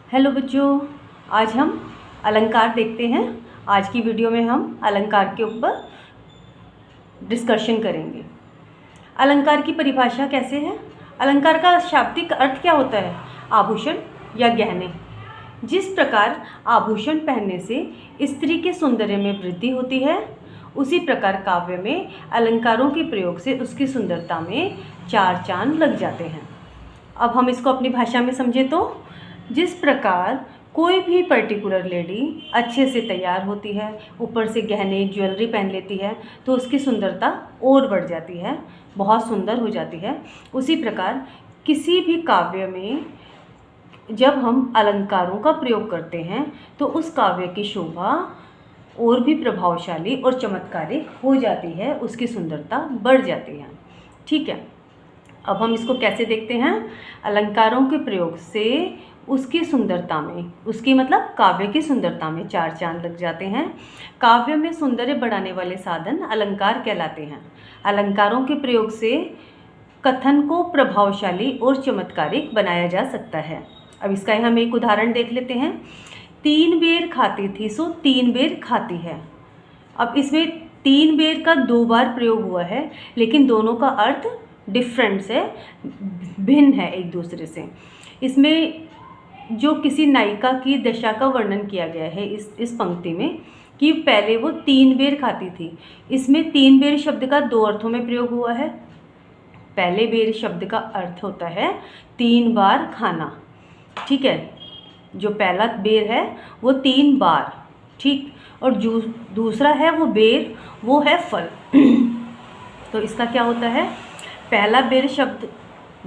Hello बच्चों, आज हम अलंकार देखते हैं। आज की वीडियो में हम अलंकार के ऊपर डिस्कशन करेंगे। अलंकार की परिभाषा कैसे है? अलंकार का शाब्दिक अर्थ क्या होता है? आभूषण या गहने। जिस प्रकार आभूषण पहनने से स्त्री के सौंदर्य में वृद्धि होती है, उसी प्रकार काव्य में अलंकारों के प्रयोग से उसकी सुंदरता में चार चांद लग जाते हैं। अब हम इसको अपनी भाषा में समझे तो, जिस प्रकार कोई भी पर्टिकुलर लेडी अच्छे से तैयार होती है, ऊपर से गहने ज्वेलरी पहन लेती है, तो उसकी सुंदरता और बढ़ जाती है, बहुत सुंदर हो जाती है। उसी प्रकार किसी भी काव्य में जब हम अलंकारों का प्रयोग करते हैं तो उस काव्य की शोभा और भी प्रभावशाली और चमत्कारिक हो जाती है, उसकी सुंदरता बढ़ जाती है। ठीक है, अब हम इसको कैसे देखते हैं? अलंकारों के प्रयोग से उसकी सुंदरता में, उसकी मतलब काव्य की सुंदरता में चार चांद लग जाते हैं। काव्य में सौंदर्य बढ़ाने वाले साधन अलंकार कहलाते हैं। अलंकारों के प्रयोग से कथन को प्रभावशाली और चमत्कारिक बनाया जा सकता है। अब इसका हम एक उदाहरण देख लेते हैं। 3 बेर खाती थी सो 3 बेर खाती है। अब इसमें 3 बेर का 2 बार प्रयोग हुआ है, लेकिन दोनों का अर्थ डिफरेंट है, भिन्न है एक दूसरे से। इसमें जो किसी नायिका की दशा का वर्णन किया गया है इस पंक्ति में, कि पहले वो 3 बेर खाती थी। इसमें 3 बेर शब्द का 2 अर्थों में प्रयोग हुआ है। पहले बेर शब्द का अर्थ होता है 3 बार खाना, ठीक है। जो पहला बेर है वो 3 बार, ठीक। और जो दूसरा है वो बेर, वो है फल। तो इसका क्या होता है? पहला बेर शब्द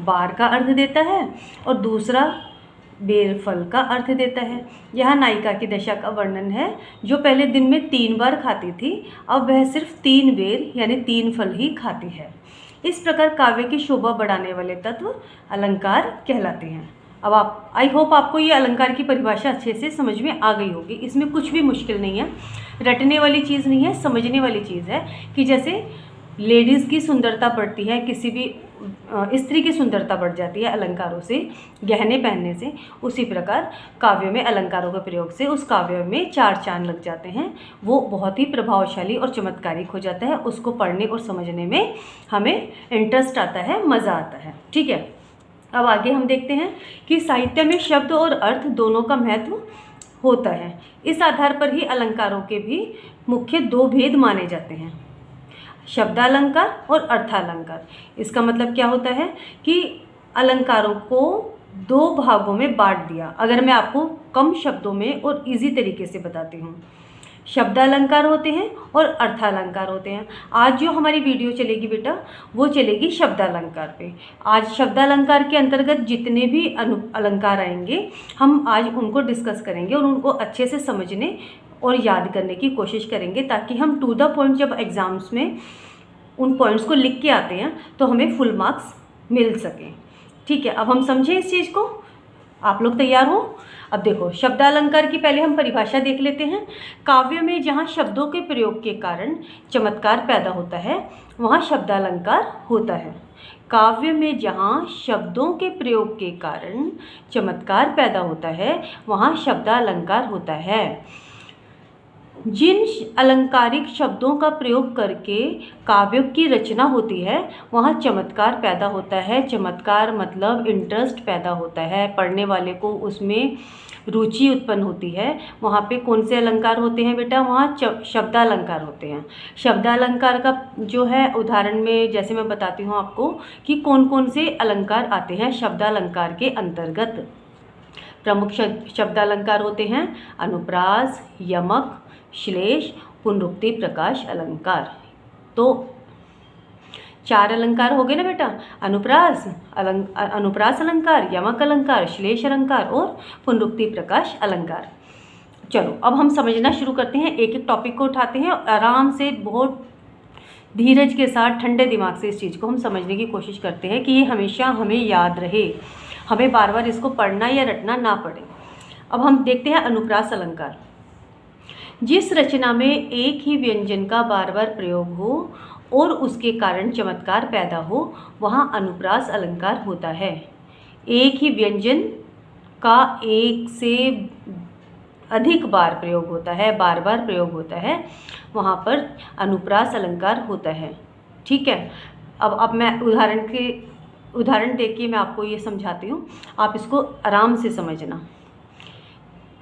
बार का अर्थ देता है और दूसरा बेर फल का अर्थ देता है। यह नायिका की दशा का वर्णन है, जो पहले दिन में 3 बार खाती थी, अब वह सिर्फ 3 बेर यानी 3 फल ही खाती है। इस प्रकार काव्य की शोभा बढ़ाने वाले तत्व अलंकार कहलाते हैं। अब आप, आई होप आपको ये अलंकार की परिभाषा अच्छे से समझ में आ गई होगी। इसमें कुछ भी मुश्किल नहीं है, रटने वाली चीज़ नहीं है, समझने वाली चीज़ है। कि जैसे लेडीज़ की सुंदरता बढ़ती है, किसी भी स्त्री की सुंदरता बढ़ जाती है अलंकारों से, गहने पहनने से, उसी प्रकार काव्य में अलंकारों के प्रयोग से उस काव्य में चार चांद लग जाते हैं। वो बहुत ही प्रभावशाली और चमत्कारिक हो जाता है। उसको पढ़ने और समझने में हमें इंटरेस्ट आता है, मज़ा आता है। ठीक है, अब आगे हम देखते हैं कि साहित्य में शब्द और अर्थ दोनों का महत्व होता है। इस आधार पर ही अलंकारों के भी मुख्य 2 भेद माने जाते हैं, शब्दालंकार और अर्थालंकार। इसका मतलब क्या होता है कि अलंकारों को 2 भागों में बांट दिया। अगर मैं आपको कम शब्दों में और इजी तरीके से बताती हूँ, शब्दालंकार होते हैं और अर्थालंकार होते हैं। आज जो हमारी वीडियो चलेगी बेटा, वो चलेगी शब्दालंकार पे। आज शब्दालंकार के अंतर्गत जितने भी अलंकार आएंगे, हम आज उनको डिस्कस करेंगे और उनको अच्छे से समझने और याद करने की कोशिश करेंगे, ताकि हम टू द पॉइंट जब एग्ज़ाम्स में उन पॉइंट्स को लिख के आते हैं तो हमें फुल मार्क्स मिल सकें। ठीक है, अब हम समझें इस चीज़ को। आप लोग तैयार हो? अब देखो, शब्दालंकार की पहले हम परिभाषा देख लेते हैं। काव्य में जहाँ शब्दों के प्रयोग के कारण चमत्कार पैदा होता है, वहाँ शब्दालंकार होता है। काव्य में जहाँ शब्दों के प्रयोग के कारण चमत्कार पैदा होता है, वहाँ शब्दालंकार होता है। जिन अलंकारिक शब्दों का प्रयोग करके काव्य की रचना होती है, वहाँ चमत्कार पैदा होता है। चमत्कार मतलब इंटरेस्ट पैदा होता है, पढ़ने वाले को उसमें रुचि उत्पन्न होती है। वहाँ पे कौन से अलंकार होते हैं बेटा? वहाँ शब्दालंकार होते हैं। शब्दालंकार का जो है उदाहरण में जैसे मैं बताती हूँ आपको कि कौन कौन से अलंकार आते हैं शब्दालंकार के अंतर्गत। प्रमुख शब्दालंकार होते हैं अनुप्रास, यमक, श्लेष, पुनरुक्ति, प्रकाश अलंकार। तो 4 अलंकार हो गए ना बेटा, अनुप्रास अलंकार, यमक अलंकार, श्लेष अलंकार और पुनरुक्ति प्रकाश अलंकार। चलो अब हम समझना शुरू करते हैं, एक एक टॉपिक को उठाते हैं और आराम से, बहुत धीरज के साथ, ठंडे दिमाग से इस चीज़ को हम समझने की कोशिश करते हैं कि ये हमेशा हमें याद रहे, हमें बार बार इसको पढ़ना या रटना ना पड़े। अब हम देखते हैं अनुप्रास अलंकार। जिस रचना में एक ही व्यंजन का बार बार प्रयोग हो और उसके कारण चमत्कार पैदा हो, वहाँ अनुप्रास अलंकार होता है। एक ही व्यंजन का एक से अधिक बार प्रयोग होता है, बार बार प्रयोग होता है, वहाँ पर अनुप्रास अलंकार होता है। ठीक है। अब मैं उदाहरण देके मैं आपको ये समझाती हूँ, आप इसको आराम से समझना।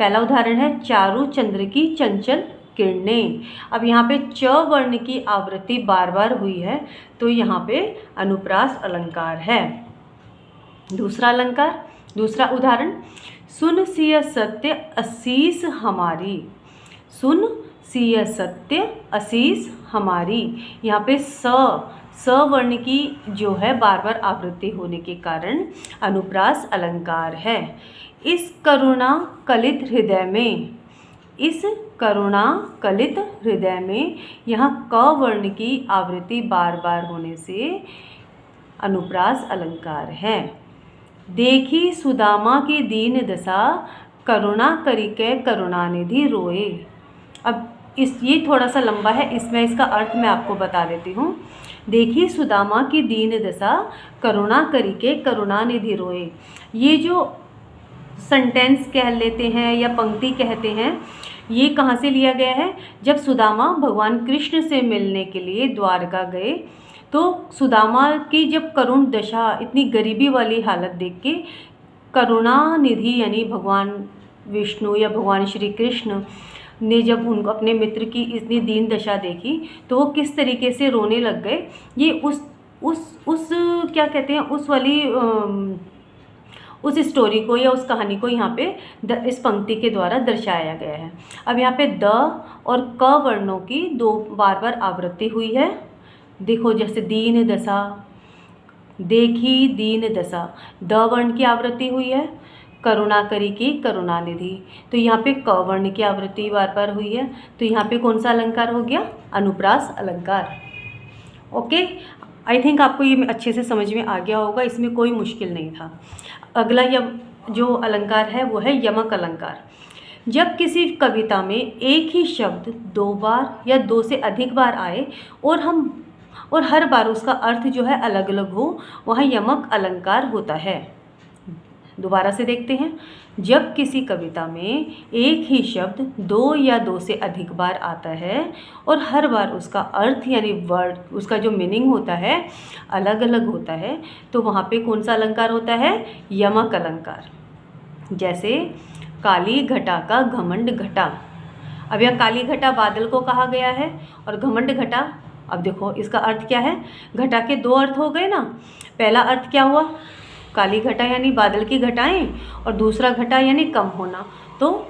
पहला उदाहरण है चारु चंद्र की चंचल किरणें। अब यहाँ पे च वर्ण की आवृत्ति बार बार हुई है, तो यहाँ पे अनुप्रास अलंकार है। दूसरा उदाहरण, सुन सिय सत्य असीस हमारी। सुन सिय सत्य असीस हमारी। यहाँ पे स वर्ण की जो है बार बार आवृत्ति होने के कारण अनुप्रास अलंकार है। इस करुणा कलित हृदय में यहाँ क वर्ण की आवृत्ति बार बार होने से अनुप्रास अलंकार है। देखी सुदामा की दीन दशा, करुणा करिके करुणानिधि रोए। अब ये थोड़ा सा लंबा है, इसका अर्थ मैं आपको बता देती हूँ। देखी सुदामा की दीन दशा, करुणा करिके करुणानिधि रोए। ये जो सेंटेंस कह लेते हैं या पंक्ति कहते हैं, ये कहाँ से लिया गया है? जब सुदामा भगवान कृष्ण से मिलने के लिए द्वारका गए, तो सुदामा की जब करुण दशा, इतनी गरीबी वाली हालत देख के करुणानिधि यानी भगवान विष्णु या भगवान श्री कृष्ण ने जब उनको अपने मित्र की इतनी दीन दशा देखी, तो वो किस तरीके से रोने लग गए। ये उस क्या कहते हैं, उस स्टोरी को या उस कहानी को यहाँ पे इस पंक्ति के द्वारा दर्शाया गया है। अब यहाँ पे द और क वर्णों की दो बार बार आवृत्ति हुई है। देखो, जैसे दीन दशा, देखी दीन दशा, द वर्ण की आवृत्ति हुई है। करुणा करी की करुणानिधि, तो यहाँ पे क वर्ण की आवृत्ति बार बार हुई है, तो यहाँ पे कौन सा अलंकार हो गया? अनुप्रास अलंकार। ओके, आई थिंक आपको ये अच्छे से समझ में आ गया होगा, इसमें कोई मुश्किल नहीं था। अगला जो अलंकार है वो है यमक अलंकार। जब किसी कविता में एक ही शब्द दो बार या दो से अधिक बार आए और हर बार उसका अर्थ जो है अलग अलग हो, वह यमक अलंकार होता है। दोबारा से देखते हैं। जब किसी कविता में एक ही शब्द दो या दो से अधिक बार आता है और हर बार उसका अर्थ यानी वर्ड, उसका जो मीनिंग होता है अलग अलग होता है, तो वहाँ पे कौन सा अलंकार होता है? यमक अलंकार। जैसे काली घटा का घमंड घटा। अब यह काली घटा बादल को कहा गया है और घमंड घटा, अब देखो इसका अर्थ क्या है? घटा के दो अर्थ हो गए ना। पहला अर्थ क्या हुआ? काली घटा यानी बादल की घटाएं, और दूसरा घटा यानी कम होना। तो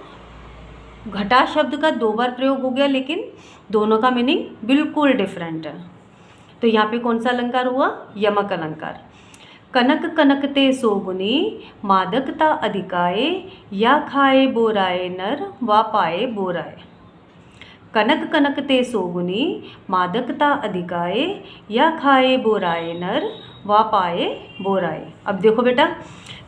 घटा शब्द का दो बार प्रयोग हो गया, लेकिन दोनों का मीनिंग बिल्कुल डिफरेंट है। तो यहाँ पे कौन सा अलंकार हुआ? यमक अलंकार। कनक कनकते सोगुनी, मादकता अधिकाए, या खाए बोराए नर वा पाए बोराए। कनक कनकते सोगुनी, मादकता अधिकाए, या खाए बोराए नर वा पाए बोराए। अब देखो बेटा,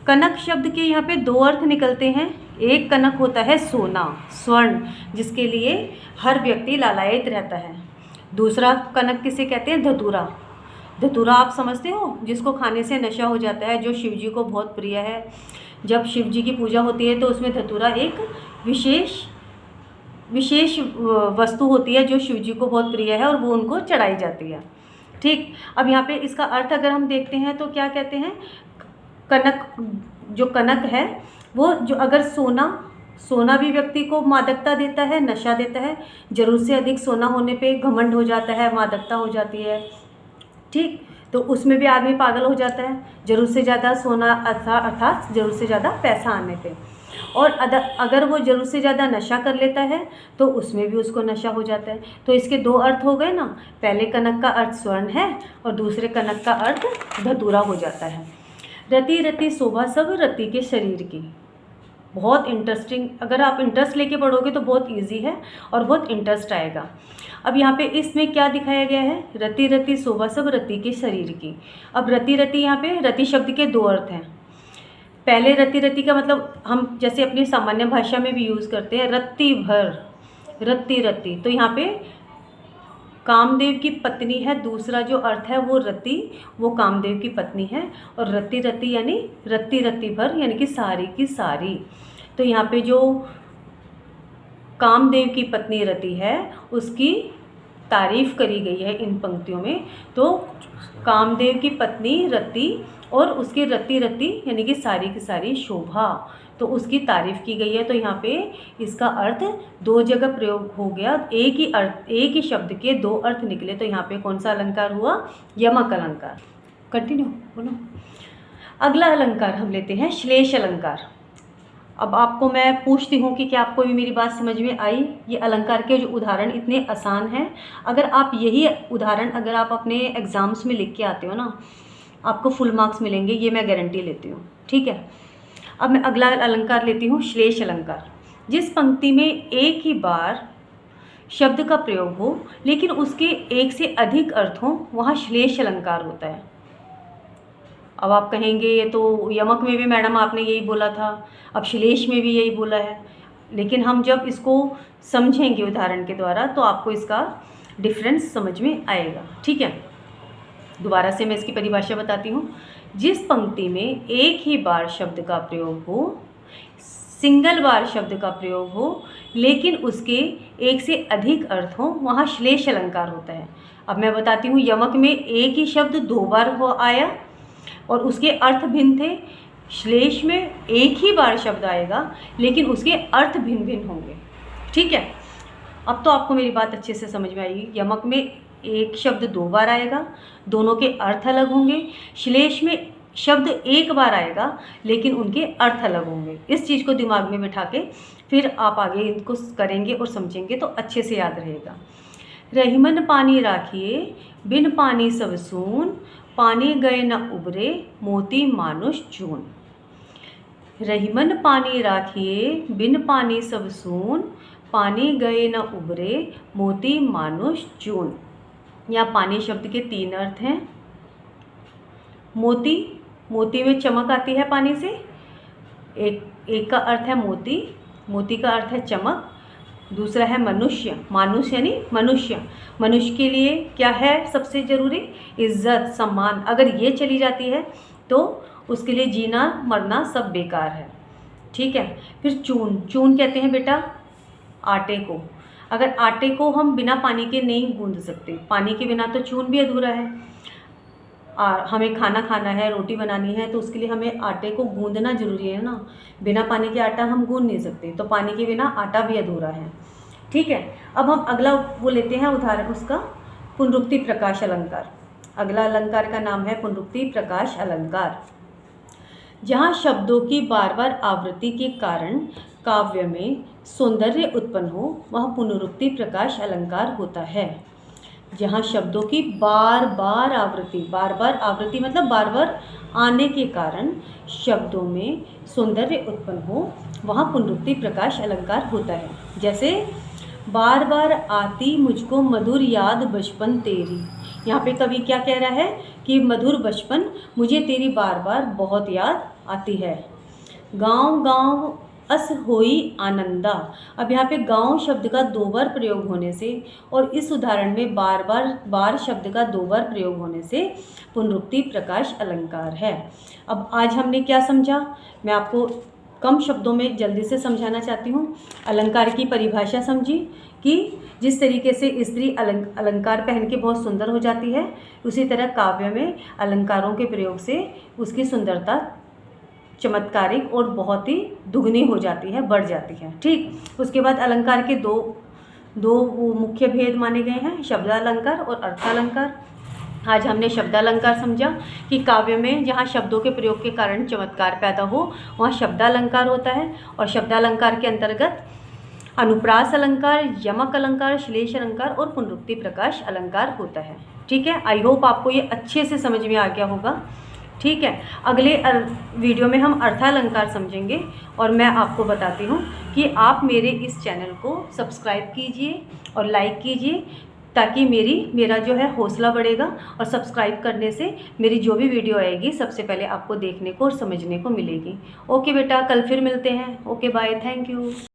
कनक शब्द के यहाँ पे दो अर्थ निकलते हैं। एक कनक होता है सोना, स्वर्ण, जिसके लिए हर व्यक्ति लालायित रहता है। दूसरा कनक किसे कहते हैं? धतूरा। धतूरा आप समझते हो, जिसको खाने से नशा हो जाता है, जो शिव जी को बहुत प्रिय है। जब शिव जी की पूजा होती है तो उसमें धतूरा एक विशेष वस्तु होती है जो शिव जी को बहुत प्रिय है और वो उनको चढ़ाई जाती है। ठीक। अब यहाँ पे इसका अर्थ अगर हम देखते हैं तो क्या कहते हैं? कनक, जो कनक है वो जो अगर सोना भी व्यक्ति को मादकता देता है, नशा देता है। ज़रूरत से अधिक सोना होने पे घमंड हो जाता है, मादकता हो जाती है। ठीक, तो उसमें भी आदमी पागल हो जाता है। ज़रूरत से ज़्यादा सोना अर्थात ज़रूरत से ज़्यादा पैसा आने पे। और अगर वो ज़रूरत से ज़्यादा नशा कर लेता है तो उसमें भी उसको नशा हो जाता है। तो इसके दो अर्थ हो गए ना। पहले कनक का अर्थ स्वर्ण है और दूसरे कनक का अर्थ धतूरा हो जाता है। रति रति शोभा सब रति के शरीर की। बहुत इंटरेस्टिंग, अगर आप इंटरेस्ट लेके पढ़ोगे तो बहुत इजी है और बहुत इंटरेस्ट आएगा। अब यहाँ पे इसमें क्या दिखाया गया है? रति रति शोभा सब रति के शरीर की। अब रति रति, यहाँ पे रति शब्द के दो अर्थ हैं। पहले रति रति का मतलब हम जैसे अपनी सामान्य भाषा में भी यूज़ करते हैं, रत्ती भर, रत्ती रत्ती। तो यहाँ पे कामदेव की पत्नी है, दूसरा जो अर्थ है वो रति, वो कामदेव की पत्नी है। और रति रति यानी रति रति भर यानी कि सारी की सारी। तो यहाँ पे जो कामदेव की पत्नी रति है उसकी तारीफ करी गई है इन पंक्तियों में। तो कामदेव की पत्नी रति और उसकी रति रति यानी कि सारी की सारी शोभा, तो उसकी तारीफ की गई है। तो यहाँ पे इसका अर्थ दो जगह प्रयोग हो गया, एक ही अर्थ, एक ही शब्द के दो अर्थ निकले। तो यहाँ पे कौन सा अलंकार हुआ? यमक अलंकार। कंटिन्यू बोलो। अगला अलंकार हम लेते हैं श्लेष अलंकार। अब आपको मैं पूछती हूँ कि क्या आपको भी मेरी बात समझ में आई? ये अलंकार के जो उदाहरण इतने आसान हैं, अगर आप यही उदाहरण अगर आप अपने एग्ज़ाम्स में लिख के आते हो ना, आपको फुल मार्क्स मिलेंगे, ये मैं गारंटी लेती हूँ। ठीक है, अब मैं अगला अलंकार लेती हूँ श्लेष अलंकार। जिस पंक्ति में एक ही बार शब्द का प्रयोग हो लेकिन उसके एक से अधिक अर्थ हों, वहाँ श्लेष अलंकार होता है। अब आप कहेंगे ये तो यमक में भी मैडम आपने यही बोला था, अब श्लेष में भी यही बोला है, लेकिन हम जब इसको समझेंगे उदाहरण के द्वारा तो आपको इसका डिफरेंस समझ में आएगा। ठीक है, दोबारा से मैं इसकी परिभाषा बताती हूँ। जिस पंक्ति में एक ही बार शब्द का प्रयोग हो, सिंगल बार शब्द का प्रयोग हो लेकिन उसके एक से अधिक अर्थ हो, वहाँ श्लेष अलंकार होता है। अब मैं बताती हूँ, यमक में एक ही शब्द दो बार हो आया और उसके अर्थ भिन्न थे। श्लेष में एक ही बार शब्द आएगा लेकिन उसके अर्थ भिन्न भिन्न होंगे। ठीक है, अब तो आपको मेरी बात अच्छे से समझ में आएगी। यमक में एक शब्द दो बार आएगा, दोनों के अर्थ अलग होंगे। श्लेष में शब्द एक बार आएगा लेकिन उनके अर्थ अलग होंगे। इस चीज़ को दिमाग में बिठा के फिर आप आगे इनको करेंगे और समझेंगे तो अच्छे से याद रहेगा। रहीमन पानी राखिए, बिन पानी सब सून, पानी गए न उबरे, मोती मानुष चून। रहीमन पानी राखिए, बिन पानी सब सून, पानी गए न उबरे, मोती मानुष चून। यहाँ पानी शब्द के तीन अर्थ हैं। मोती, मोती में चमक आती है पानी से, एक का अर्थ है मोती, मोती का अर्थ है चमक। दूसरा है मनुष्य, मानुष यानी मनुष्य, मनुष्य के लिए क्या है सबसे ज़रूरी? इज्जत, सम्मान। अगर ये चली जाती है तो उसके लिए जीना मरना सब बेकार है। ठीक है, फिर चून, चून कहते हैं बेटा आटे को। अगर आटे को हम बिना पानी के नहीं गूंद सकते, पानी के बिना तो चून भी अधूरा है। हमें खाना खाना है, रोटी बनानी है, तो उसके लिए हमें आटे को गूंदना ज़रूरी है ना। बिना पानी के आटा हम गूंद नहीं सकते, तो पानी के बिना आटा भी अधूरा है। ठीक है, अब हम अगला वो लेते हैं उदाहरण उसका, पुनरुक्ति प्रकाश अलंकार। अगला अलंकार का नाम है पुनरुक्ति प्रकाश अलंकार। जहाँ शब्दों की बार बार आवृत्ति के कारण काव्य में सौंदर्य उत्पन्न हो, वह पुनरुक्ति प्रकाश अलंकार होता है। जहाँ शब्दों की बार बार आवृत्ति, बार बार आवृत्ति मतलब बार बार आने के कारण शब्दों में सौंदर्य उत्पन्न हो, वहाँ पुनरुक्ति प्रकाश अलंकार होता है। जैसे बार बार आती मुझको मधुर याद बचपन तेरी। यहाँ पे कवि क्या कह रहा है कि मधुर बचपन मुझे तेरी बार बार बहुत याद आती है। गाँव गाँव अस होई आनंदा। अब यहाँ पे गाँव शब्द का दो बार प्रयोग होने से और इस उदाहरण में बार शब्द का दो बार प्रयोग होने से पुनरुक्ति प्रकाश अलंकार है। अब आज हमने क्या समझा, मैं आपको कम शब्दों में जल्दी से समझाना चाहती हूँ। अलंकार की परिभाषा समझी कि जिस तरीके से स्त्री अलंकार पहन के बहुत सुंदर हो जाती है, उसी तरह काव्य में अलंकारों के प्रयोग से उसकी सुंदरता चमत्कारिक और बहुत ही दुगनी हो जाती है, बढ़ जाती है। ठीक, उसके बाद अलंकार के दो मुख्य भेद माने गए हैं, शब्दालंकार और अर्थालंकार। आज हमने शब्दालंकार समझा कि काव्य में जहाँ शब्दों के प्रयोग के कारण चमत्कार पैदा हो, वहाँ शब्दालंकार होता है। और शब्दालंकार के अंतर्गत अनुप्रास अलंकार, यमक अलंकार, श्लेष अलंकार और पुनरुक्ति प्रकाश अलंकार होता है। ठीक है, आई होप आपको ये अच्छे से समझ में आ गया होगा। ठीक है, अगले वीडियो में हम अर्थालंकार समझेंगे और मैं आपको बताती हूँ कि आप मेरे इस चैनल को सब्सक्राइब कीजिए और लाइक कीजिए, ताकि मेरा जो है हौसला बढ़ेगा और सब्सक्राइब करने से मेरी जो भी वीडियो आएगी सबसे पहले आपको देखने को और समझने को मिलेगी। ओके बेटा, कल फिर मिलते हैं। Okay bye, thank you.